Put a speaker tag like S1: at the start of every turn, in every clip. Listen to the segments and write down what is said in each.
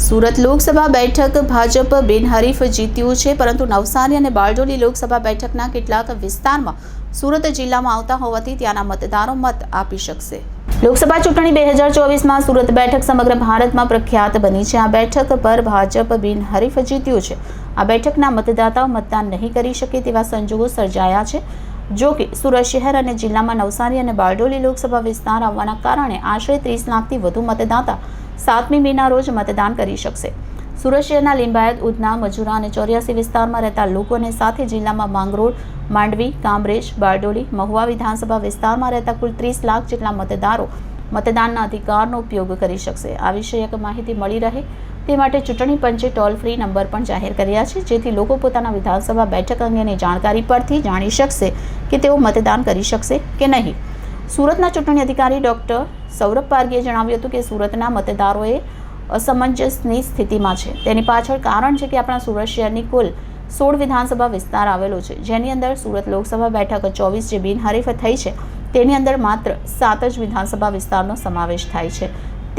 S1: સુરત લોકસભા બેઠક ભાજપ બિનહરીફ જીત્યું છે, પરંતુ નવસારી અને બારડોલી લોકસભા બેઠકના કેટલાક વિસ્તારમાં સુરત જિલ્લામાં આવતા હોવાથી ત્યાંના મતદારો મત આપી શકશે. લોકસભા ચૂંટણી 2024માં સુરત બેઠક સમગ્ર ભારતમાં પ્રખ્યાત બની છે. આ બેઠક પર ભાજપ બિનહરીફ જીત્યું છે. આ બેઠકના મતદાતાઓ મતદાન નહીં કરી શકે તેવા સંજોગો સર્જાયા છે. જો કે સુરત શહેર અને જિલ્લામાં નવસારી અને બારડોલી લોકસભા વિસ્તાર આવવાના કારણે આશરે 30 લાખથી વધુ મતદાતા 7મી મેના રોજ મતદાન કરી શકશે. સુરત શહેરના લિંબાયત, ઉધના, મજુરા અને 84 વિસ્તારમાં રહેતા લોકોને સાથે જિલ્લામાં માંગરોળ, માંડવી, કામરેજ, બારડોલી, મહુવા વિધાનસભા વિસ્તારમાં રહેતા કુલ 30 લાખ જેટલા મતદારો મતદાનના અધિકારનો ઉપયોગ કરી શકશે. આ વિષયક માહિતી મળી રહે તે માટે ચૂંટણી પંચે ટોલ ફ્રી નંબર પણ જાહેર કર્યા છે, જેથી લોકો પોતાના વિધાનસભા બેઠક અંગેની જાણકારી પરથી જાણી શકશે કે તેઓ મતદાન કરી શકશે કે નહીં. સુરતના ચૂંટણી અધિકારી ડોક્ટર સૌરભ પારગીએ જણાવ્યું હતું કે સુરતના મતદારોએ અસમંજસની સ્થિતિમાં છે. તેની પાછળ કારણ છે કે આપણા સુરત શહેરની કુલ 16 વિધાનસભા વિસ્તાર આવેલો છે, જેની અંદર સુરત લોકસભા બેઠક 24 જે બિનહરીફ થઈ છે, તેની અંદર માત્ર 7 જ વિધાનસભા વિસ્તારનો સમાવેશ થાય છે.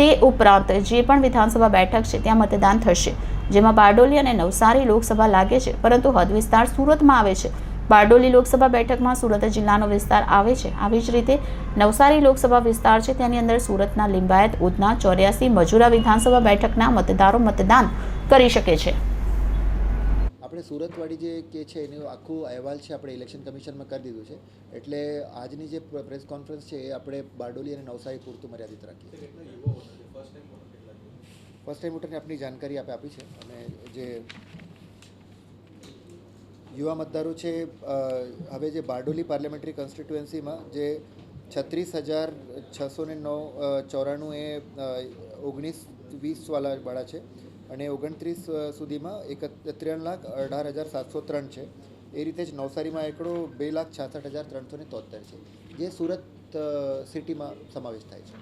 S1: તે ઉપરાંત જે પણ વિધાનસભા બેઠક છે ત્યાં મતદાન થશે, જેમાં બારડોલી અને નવસારી લોકસભા લાગે છે, પરંતુ હદ વિસ્તાર સુરતમાં આવે છે. બારડોલી લોકસભા બેઠકમાં સુરત જિલ્લાનો વિસ્તાર આવે છે. આવી જ રીતે નવસારી લોકસભા વિસ્તાર છે, તેની અંદર સુરતના લિંબાયત, ઉધના, 84, મજુરા વિધાનસભા બેઠકના મતદારો મતદાન કરી શકે છે.
S2: આપણે સુરતવાળી જે કે છે એનો આખું અહેવાલ છે આપણે ઇલેક્શન કમિશનમાં કરી દીધું છે, એટલે આજની જે પ્રેસ કોન્ફરન્સ છે એ આપણે બારડોલી અને નવસારી પૂરતું મર્યાદિત રાખીએ. ફર્સ્ટ ટાઈમ વોટરની આપણી જાણકારી આપી છે, અને જે યુવા મતદારો છે હવે જે બારડોલી પાર્લામેન્ટરી કોન્સ્ટિટ્યુએન્સીમાં જે 36,694 એ 19-20 વાળા છે, અને 29 સુધીમાં 3,18,703 છે. એ રીતે જ નવસારીમાં એકડો 2,66,373 છે, જે સુરત સિટીમાં સમાવેશ થાય છે.